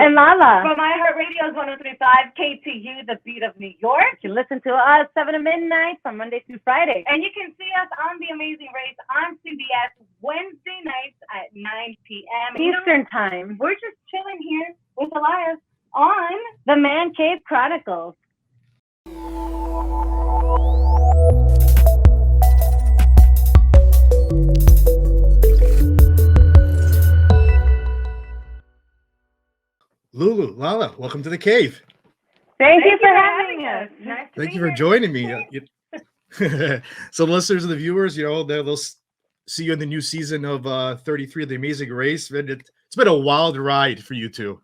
And Lala. From iHeartRadio's 103.5 KTU, the beat of New York. You can listen to us 7 to midnight from Monday through Friday. And you can see us on The Amazing Race on CBS Wednesday nights at 9 p.m. Eastern Time. We're just chilling here with Elias on The Man Cave Chronicles. Lulu, Lala, welcome to the cave. Thank you for having us. Nice to Thank be you for here. joining me. So, the listeners and the viewers, they'll see you in the new season of 33 of The Amazing Race. It's been a wild ride for you two.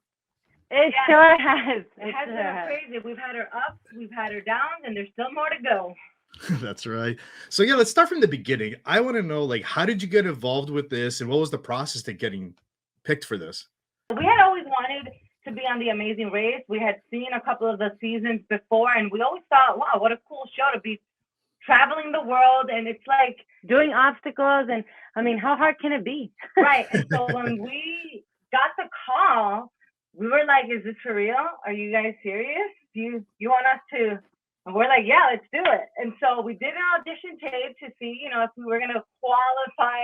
It sure has. It has been crazy. We've had her ups, we've had her downs, and there's still more to go. That's right. So, let's start from the beginning. I want to know, how did you get involved with this, and what was the process to getting picked for this? We had always wanted to be on The Amazing Race. We had seen a couple of the seasons before, and we always thought, wow, what a cool show to be traveling the world. And it's like doing obstacles, and I mean, how hard can it be? Right. And so when we got the call, we were like, is this for real? Are you guys serious? Do you want us to? And we're like, yeah, let's do it. And so we did an audition tape to see, if we were going to qualify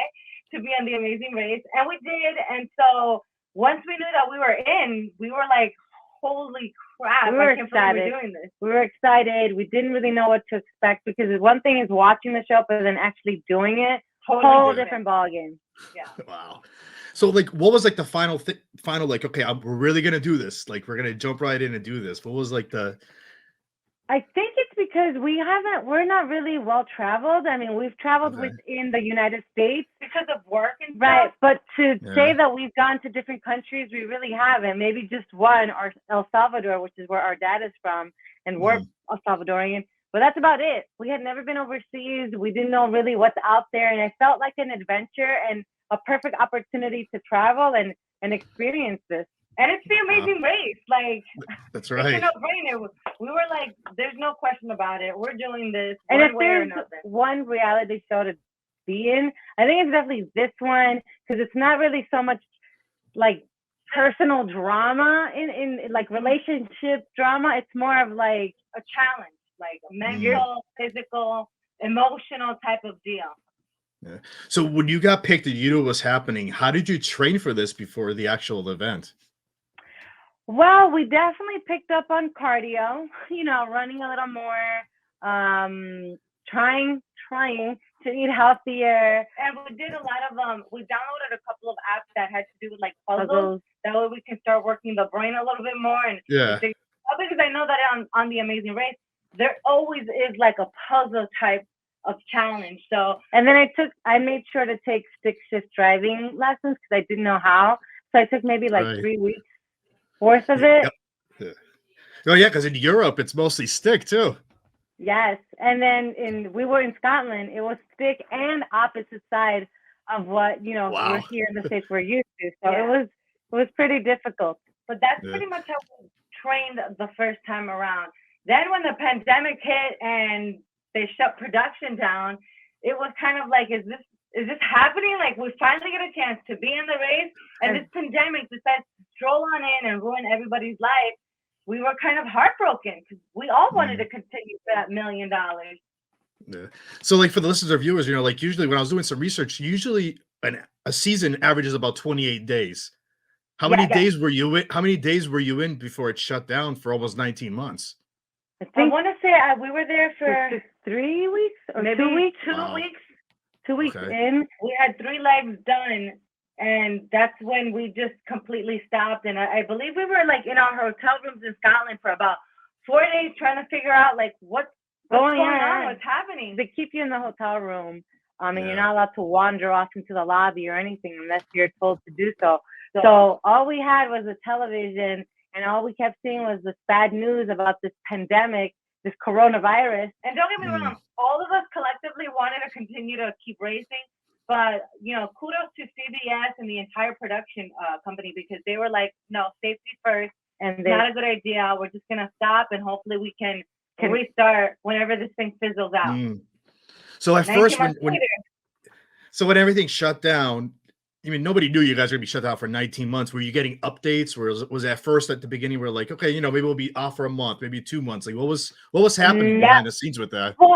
to be on The Amazing Race. And we did. And so once we knew that we were in, we were like, holy crap, we were I can't believe we're doing this. We were excited. We didn't really know what to expect, because one thing is watching the show, but then actually doing it, whole different ballgame. Yeah. Wow. So, what was the final, okay, we're really going to do this. We're going to jump right in and do this. What was the... I think it's because we're not really well traveled. I mean, we've traveled within the United States because of work and stuff. Right. But to say that we've gone to different countries, we really haven't. Maybe just one, or El Salvador, which is where our dad is from, and we're El Salvadorian. But that's about it. We had never been overseas. We didn't know really what's out there. And it felt like an adventure and a perfect opportunity to travel and experience this. And it's The Amazing Race. That's right. It's a no-brainer. We were like, there's no question about it. We're doing this. And if there's one reality show to be in, I think it's definitely this one, because it's not really so much personal drama in relationship drama. It's more of a challenge, a mental, physical, emotional type of deal. Yeah. So when you got picked and you knew what was happening, how did you train for this before the actual event? Well, we definitely picked up on cardio, running a little more, trying to eat healthier. And we did a lot of, we downloaded a couple of apps that had to do with puzzles. That way we can start working the brain a little bit more. And because I know that on The Amazing Race, there always is a puzzle type of challenge. So, and then I made sure to take stick shift driving lessons, because I didn't know how. So I took maybe 3 weeks worth of it. Yeah. Oh yeah, because in Europe it's mostly stick too. Yes, and then we were in Scotland. It was stick and opposite side of what we're here in the States we're used to. So it was pretty difficult. But that's pretty much how we trained the first time around. Then when the pandemic hit and they shut production down, it was kind of like, is this happening? We finally get a chance to be in the race, and this pandemic decides to stroll on in and ruin everybody's life. We were kind of heartbroken, because we all wanted to continue for that $1 million. Yeah. So for the listeners or viewers, usually when I was doing some research, usually a season averages about 28 days. How many days were you in? How many days were you in before it shut down for almost 19 months? I want to say we were there for 3 weeks or maybe 2 weeks. 2 weeks. 2 weeks in. We had 3 legs done, and that's when we just completely stopped. And I believe we were in our hotel rooms in Scotland for about 4 days, trying to figure out what's going on, what's happening. They keep you in the hotel room, and you're not allowed to wander off into the lobby or anything unless you're told to do so. So all we had was a television, and all we kept seeing was this bad news about this pandemic, this coronavirus. And don't get me wrong, all of us collectively wanted to continue to keep racing. But, kudos to CBS and the entire production company, because they were like, no, safety first. And not a good idea. We're just going to stop, and hopefully we can restart whenever this thing fizzles out. So at first, when everything shut down, I mean, nobody knew you guys were gonna be shut down for 19 months. Were you getting updates? Was it at first at the beginning we're like, okay, maybe we'll be off for a month, maybe 2 months? Like what was happening Yeah. behind the scenes with that? Well,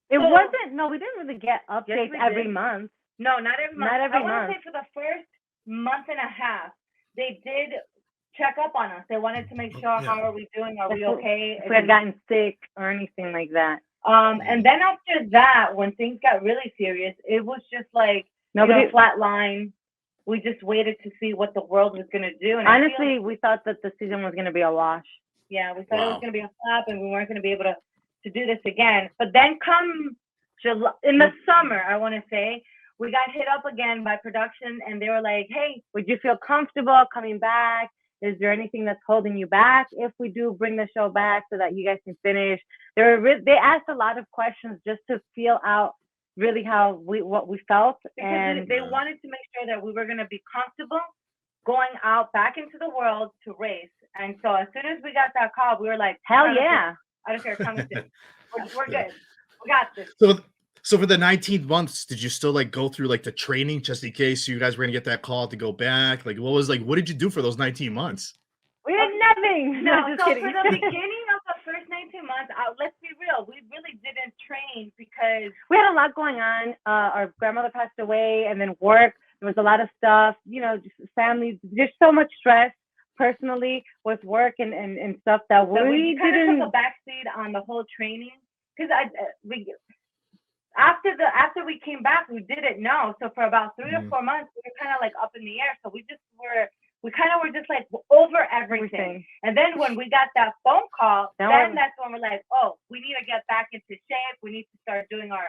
it So- wasn't. No, we didn't really get updates we every did. month. No, not every month. Not every I want month. to say for the first month and a half, they did check up on us. They wanted to make sure, Yeah. how are we doing? Are we If we- okay? If we had gotten sick or anything like that. And then after that, when things got really serious, it was just like, Nobody. flat line. We just waited to see what the world was going to do. And I feel Honestly, we thought that the season was gonna be a wash. yeah, we thought it was Wow. going to be a flop and we weren't going to be able to do this again. But then come July, in the summer, I want to say, we got hit up again by production and they were like, hey, Would you feel comfortable coming back? Is there anything that's holding you back if we do bring the show back so that you guys can finish? They asked a lot of questions just to feel out really what we felt. because And they wanted to make sure that we were going to be comfortable going out back into the world to race. And so as soon as we got that call, we were like, hell yeah. I don't care, come soon. We're good. We got this. So for the 19 months, did you still like go through like the training just in case you guys were gonna get that call to go back? Like what did you do for those 19 months? We did nothing. No, just so kidding. for the beginning of the first 19 months, let's be real, we really didn't train because We had a lot going on. Our grandmother passed away, and then work. There was a lot of stuff, just family. There's so much stress personally with work and stuff that so we kind of didn't. took a backseat on the whole training because after we came back, we didn't know. So for about 3 or 4 months, we were kind of like up in the air. So we kind of were just like over everything. And then when we got that phone call, then that's when we're like, oh, we need to get back into shape. We need to start doing our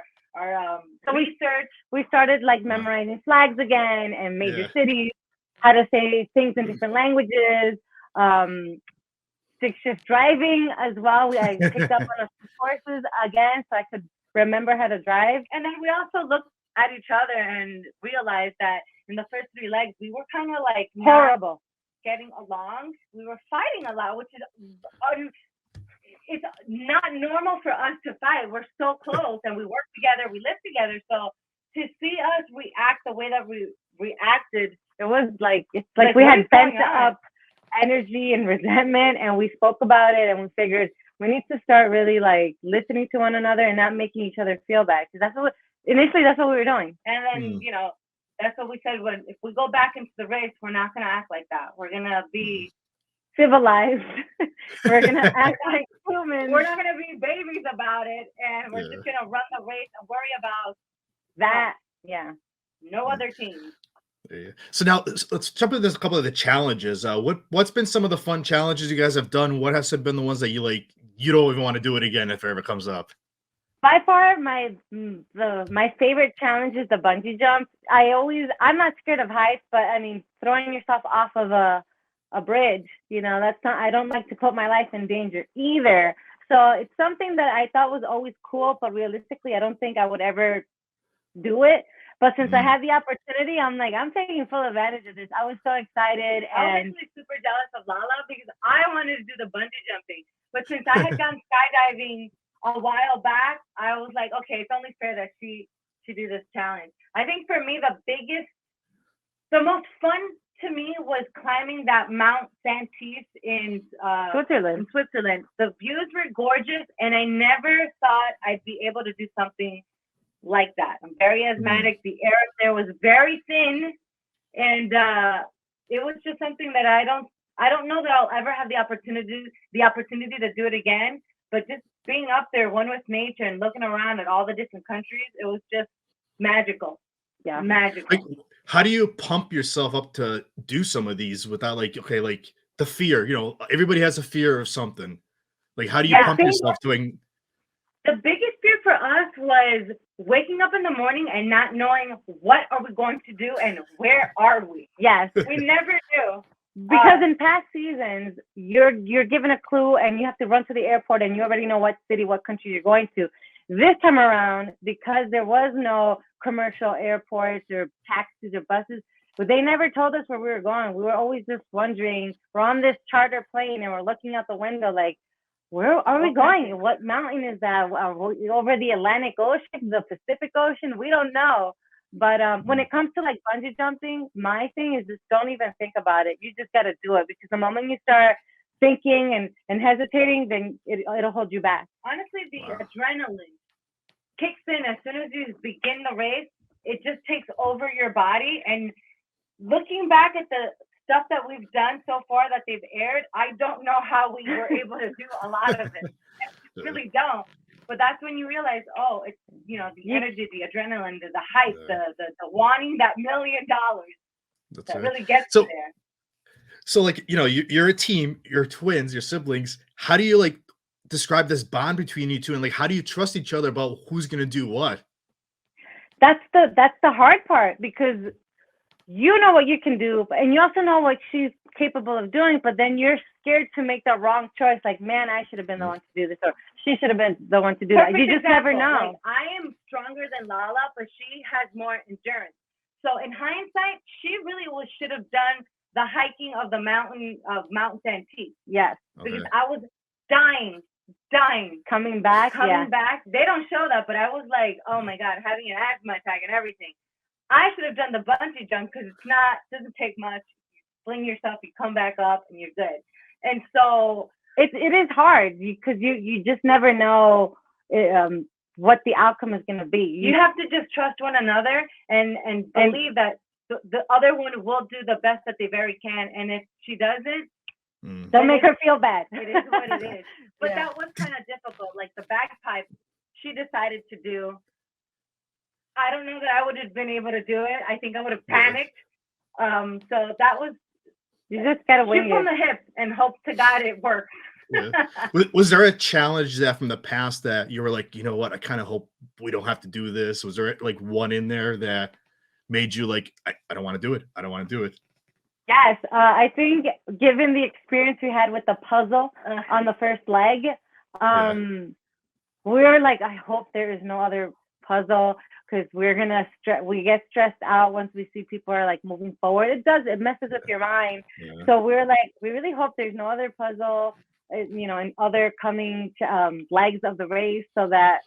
research. We started like memorizing flags again and major cities, how to say things in different languages, stick shift driving as well. I picked up on a few courses again so I could remember how to drive. And then we also looked at each other and realized that in the first 3 legs, we were kind of like horrible getting along. We were fighting a lot, which is it's not normal for us to fight. We're so close and we work together, we live together. So to see us react the way that we reacted, it was like we had pent up energy and resentment, and we spoke about it, and we figured we need to start really like listening to one another and not making each other feel bad, because that's what we were doing. And then that's what we said, if we go back into the race, we're not going to act like that. We're going to be civilized. We're going to act like humans. We're not going to be babies about it, and we're just going to run the race and worry about that. No other teams. Yeah. So now let's jump into a couple of the challenges. What's been some of the fun challenges you guys have done? What has been the ones that you don't even want to do it again if it ever comes up? By far, my favorite challenge is the bungee jump. I'm not scared of heights, but I mean, throwing yourself off of a bridge, that's not, I don't like to put my life in danger either. So it's something that I thought was always cool, but realistically, I don't think I would ever do it. But since I had the opportunity, I'm taking full advantage of this. I was so excited. I was actually super jealous of Lala because I wanted to do the bungee jumping. But since I had gone skydiving a while back, I was like, okay, it's only fair that she do this challenge. I think for me, the most fun to me was climbing that Mount Santis in Switzerland. The views were gorgeous, and I never thought I'd be able to do something like that. I'm very asthmatic. The air up there was very thin, and it was just something that I don't know that I'll ever have the opportunity to do it again. But just being up there, one with nature and looking around at all the different countries, it was just magical. Yeah, magical. How do you pump yourself up to do some of these without the fear? Everybody has a fear of something. How do you pump yourself doing? The biggest fear for us was waking up in the morning and not knowing what are we going to do and where are we. Yes. We never knew. Because in past seasons, you're given a clue and you have to run to the airport and you already know what city, what country you're going to. This time around, because there was no commercial airports or taxis or buses, but they never told us where we were going. We were always just wondering. We're on this charter plane and we're looking out the window like, where are we going? What mountain is that? Over the Atlantic Ocean, the Pacific Ocean? We don't know. But when it comes to like bungee jumping, my thing is just don't even think about it. You just got to do it, because the moment you start thinking and hesitating, then it'll hold you back. Honestly, the adrenaline kicks in as soon as you begin the race. It just takes over your body. And looking back at the stuff that we've done so far that they've aired, I don't know how we were able to do a lot of it. I really don't. But that's when you realize, oh, it's, you know, the energy, the adrenaline, the hype, the wanting that $1 million that really gets you there. So, like, you know, you're a team, you're twins, you're siblings. How do you like describe this bond between you two, and like how do you trust each other about who's gonna do what? That's the hard part, because you know what you can do, and you also know what she's capable of doing, but then you're scared to make the wrong choice. Like, man, I should have been the one to do this, or she should have been the one to do that. You just never know. Like, I am stronger than Lala, but she has more endurance. So in hindsight, she really should have done the hiking of the mountain of Mount Santee. Yes. Because I was dying. Coming back. They don't show that, but I was like, oh my God, having an asthma attack and everything. I should have done the bungee jump, because doesn't take much. You fling yourself, you come back up, and you're good. And so it is hard, because you just never know what the outcome is going to be. You have to just trust one another and believe that the other one will do the best that they very can. And if she doesn't, don't make her feel bad. It is what it is. But that was kind of difficult. Like the bagpipe, she decided to do. I don't know that I would have been able to do it. I think I would have panicked. So that was. You just gotta wing it. Shoot from the hip and hope to God it works. Was there a challenge that from the past that you were like, you know what, I kind of hope we don't have to do this? Was there like one in there that made you like, I don't want to do it. I don't want to do it. Yes, I think given the experience we had with the puzzle on the first leg, we were like, I hope there is no other puzzle, because we're gonna we get stressed out once we see people are like moving forward. It messes with your mind. So we're like, we really hope there's no other puzzle, you know, in other coming legs of the race, so that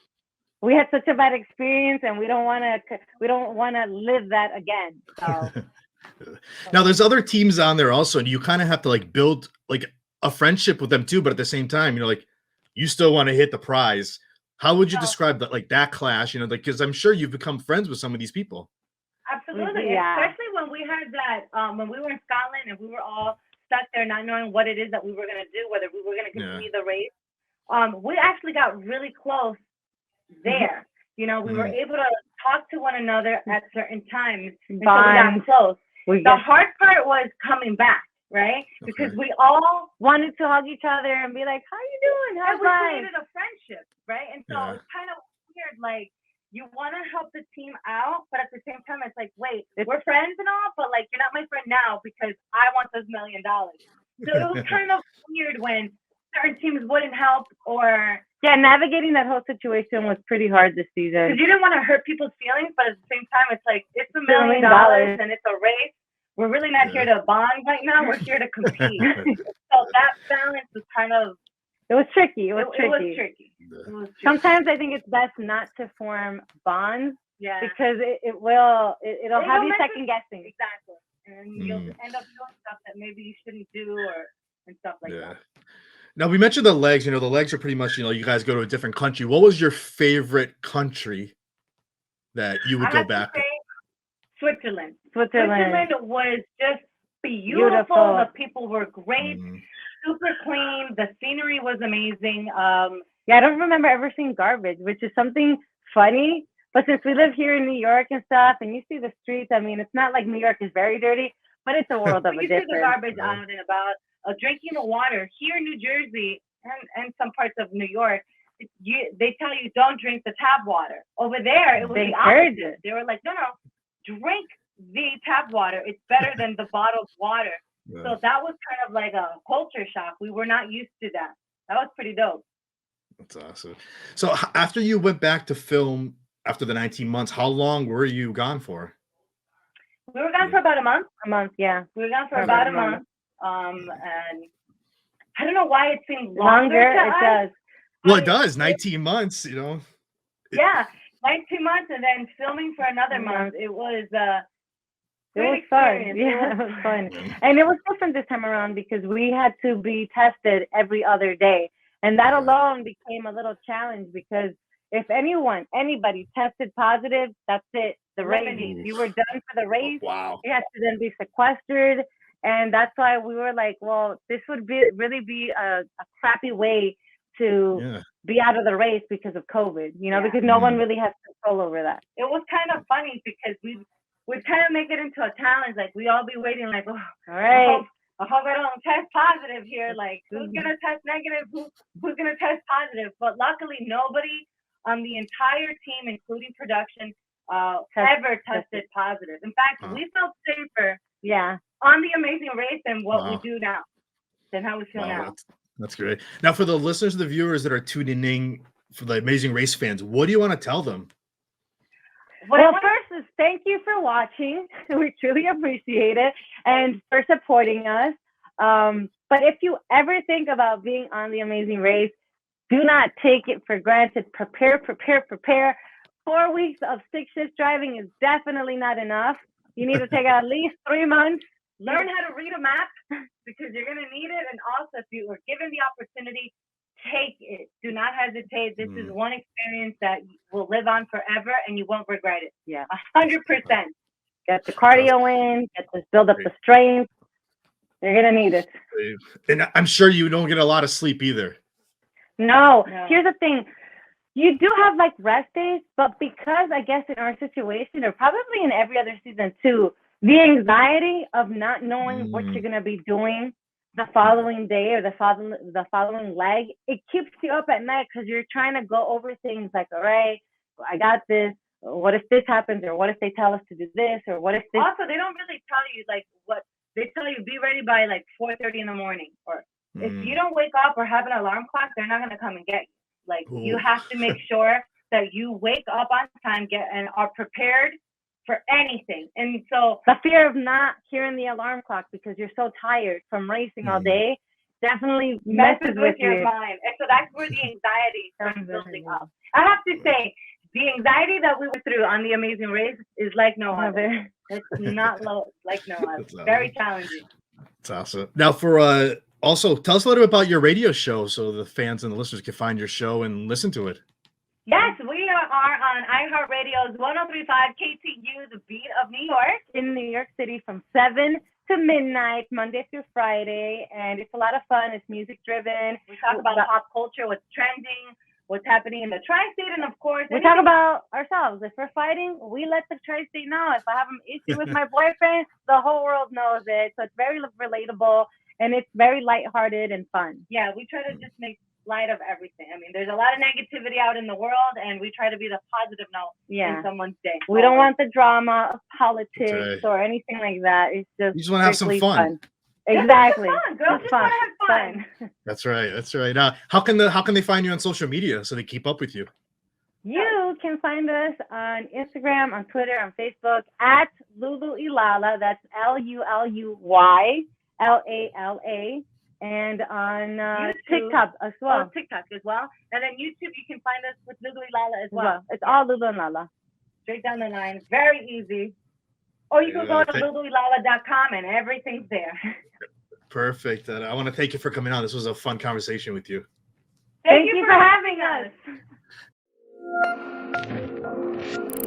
we had such a bad experience and we don't want to live that again. So. Now there's other teams on there also, and you kind of have to like build like a friendship with them too, but at the same time, you know, like you still want to hit the prize. How would you describe that, like that clash, you know, like, because I'm sure you've become friends with some of these people. Absolutely. Especially when we had that, when we were in Scotland and we were all stuck there not knowing what it is that we were going to do, whether we were going to continue the race. We actually got really close there. You know, we were able to talk to one another at certain times. And so we got close. The hard part was coming back, right? Because we all wanted to hug each other and be like, how you doing? How's life? We created a friendship, right? And so it's kind of weird, like, you want to help the team out, but at the same time, it's like, wait, we're friends and all, but like, you're not my friend now because I want this $1 million. So it was kind of weird when certain teams wouldn't help, or navigating that whole situation was pretty hard this season. Because you didn't want to hurt people's feelings, but at the same time, it's like, it's $1 million and it's a race. We're really not here to bond right now. We're here to compete. So that balance was kind of. It was tricky. It was tricky. Sometimes I think it's best not to form bonds. Because it'll have you second guessing. Exactly. And you'll end up doing stuff that maybe you shouldn't do, and stuff like that. Now, we mentioned the legs. You know, the legs are pretty much, you know, you guys go to a different country. What was your favorite country that you would go back to? Switzerland. Switzerland was just beautiful. The people were great, super clean. The scenery was amazing. I don't remember ever seeing garbage, which is something funny. But since we live here in New York and stuff, and you see the streets, I mean, it's not like New York is very dirty, but it's a world of a difference. You see the garbage out and about. Drinking the water here in New Jersey and some parts of New York, they tell you don't drink the tap water. Over there, it was the opposite. They were like, no, drink the tap water. It's better than the bottled water. So that was kind of like a culture shock. We were not used to that. That was pretty dope. That's awesome. So after you went back to film after the 19 months, how long were you gone for? We were gone for about a month. We were gone for about a month. And I don't know why it seems longer. It does. Well, it does. 19 months, you know. Yeah. like 2 months and then filming for another month. It was it was fun. Yeah, it was fun. And it was different this time around because we had to be tested every other day. And that alone became a little challenge because if anybody tested positive, that's it. The race, you were done for the race. Wow. You had to then be sequestered. And that's why we were like, well, this would really be a crappy way to be out of the race because of COVID, because no one really has control over that. It was kind of funny because we'd kind of make it into a challenge. Like, we all be waiting like, oh, all right. I hope I don't test positive here. Like, who's going to test negative? Who's going to test positive? But luckily, nobody on the entire team, including production, ever tested positive. In fact, we felt safer on the Amazing Race than what we do now, than how we feel now. That's great. Now, for the listeners, the viewers that are tuning in, for the Amazing Race fans, what do you want to tell them? Well, first is thank you for watching. We truly appreciate it and for supporting us. But if you ever think about being on the Amazing Race, do not take it for granted. Prepare. 4 weeks of 6 shift driving is definitely not enough. You need to take at least 3 months. Learn how to read a map because you're going to need it. And also, if you were given the opportunity, take it. Do not hesitate. This is one experience that will live on forever and you won't regret it. Yeah. 100%. Get the cardio in, get to build up the strength. You're going to need it. And I'm sure you don't get a lot of sleep either. No. Here's the thing. You do have like rest days, but because I guess in our situation, or probably in every other season too, the anxiety of not knowing what you're going to be doing the following day or the following leg, it keeps you up at night because you're trying to go over things like, all right, I got this. What if this happens? Or what if they tell us to do this? Or what if this? Also, they don't really tell you like what they tell you. Be ready by like 4:30 in the morning. Or if you don't wake up or have an alarm clock, they're not going to come and get you. Like you have to make sure that you wake up on time, and are prepared for anything. And so the fear of not hearing the alarm clock because you're so tired from racing all day definitely messes with your mind. And so that's where the anxiety starts building up. I have to say, the anxiety that we went through on the Amazing Race is like no other. It's not like no other. Very challenging. That's awesome. Now, for also, tell us a little bit about your radio show so the fans and the listeners can find your show and listen to it. Yes, we are on iHeartRadio's 103.5 KTU, the beat of New York. In New York City from 7 to midnight, Monday through Friday. And it's a lot of fun. It's music driven. We talk about pop culture, what's trending, what's happening in the tri-state, and of course, we talk about ourselves. If we're fighting, we let the tri-state know. If I have an issue with my boyfriend, the whole world knows it. So it's very relatable. And it's very lighthearted and fun. Yeah, we try to just make light of everything. I mean, there's a lot of negativity out in the world, and we try to be the positive note in someone's day. We don't want the drama of politics or anything like that. It's just you just want to have some fun. Exactly. Fun. Girls just want to have fun. That's right. How can they find you on social media so they keep up with you? You can find us on Instagram, on Twitter, on Facebook at Lulu Ilala. That's LULUY. LALA, and on TikTok as well. Oh, TikTok as well. And then YouTube, you can find us with Lulu Ilala as well. It's all Lulu and Lala. Straight down the line. Very easy. Or you can go to luluilala.com and everything's there. Perfect. I want to thank you for coming on. This was a fun conversation with you. Thank you for having us.